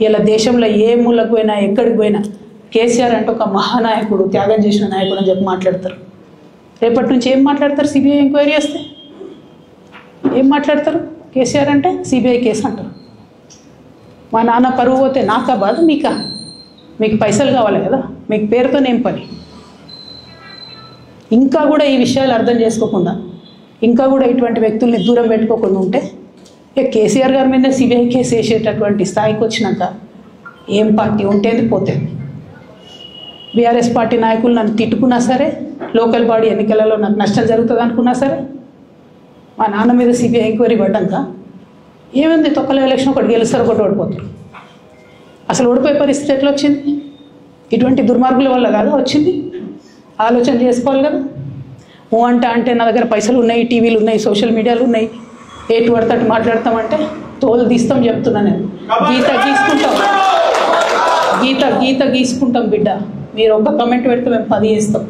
ఇలా దేశంలో ఏ మూలకు పోయినా ఎక్కడికి పోయినా కేసీఆర్ అంటే ఒక మహానాయకుడు, త్యాగం చేసిన నాయకుడు అని చెప్పి మాట్లాడతారు. రేపటి నుంచి ఏం మాట్లాడతారు? సిబిఐ ఎంక్వైరీ చేస్తే ఏం మాట్లాడతారు? కేసీఆర్ అంటే సిబిఐ కేసు అంటారు. మా నాన్న పరువు పోతే నాకా బాధ, మీకా? మీకు పైసలు కావాలి కదా, మీకు పేరుతోనేం పని? ఇంకా కూడా ఈ విషయాలు అర్థం చేసుకోకుండా, ఇంకా కూడా ఇటువంటి వ్యక్తుల్ని దూరం పెట్టుకోకుండా ఉంటే కేసీఆర్ గారి మీద సిబిఐ కేసు వేసేటటువంటి స్థాయికి వచ్చినాక ఏం పార్టీ ఉంటేది పోతేది. బీఆర్ఎస్ పార్టీ నాయకులు నన్ను తిట్టుకున్నా సరే, లోకల్ బాడీ ఎన్నికలలో నాకు నష్టం జరుగుతుంది అనుకున్నా సరే, మా నాన్న మీద సిబిఐ ఎంక్వైరీ పడ్డాక ఏమైంది? తొక్కల ఎలక్షన్ ఒకటి గెలుస్తారు, ఒకటి ఓడిపోతారు. అసలు ఓడిపోయే పరిస్థితి ఎట్లా వచ్చింది? ఇటువంటి దుర్మార్గుల వల్ల కాదా వచ్చింది? ఆలోచన చేసుకోవాలి కదా. ఓ అంటే నా దగ్గర పైసలు ఉన్నాయి, టీవీలు ఉన్నాయి, సోషల్ మీడియాలు ఉన్నాయి, ఏటు పడతాడు మాట్లాడతామంటే తోలు తీస్తాం చెప్తున్నా నేను. గీత గీసుకుంటాం బిడ్డ. మీరు ఒక కమెంట్ పెడితే మేము 10 చేస్తాం.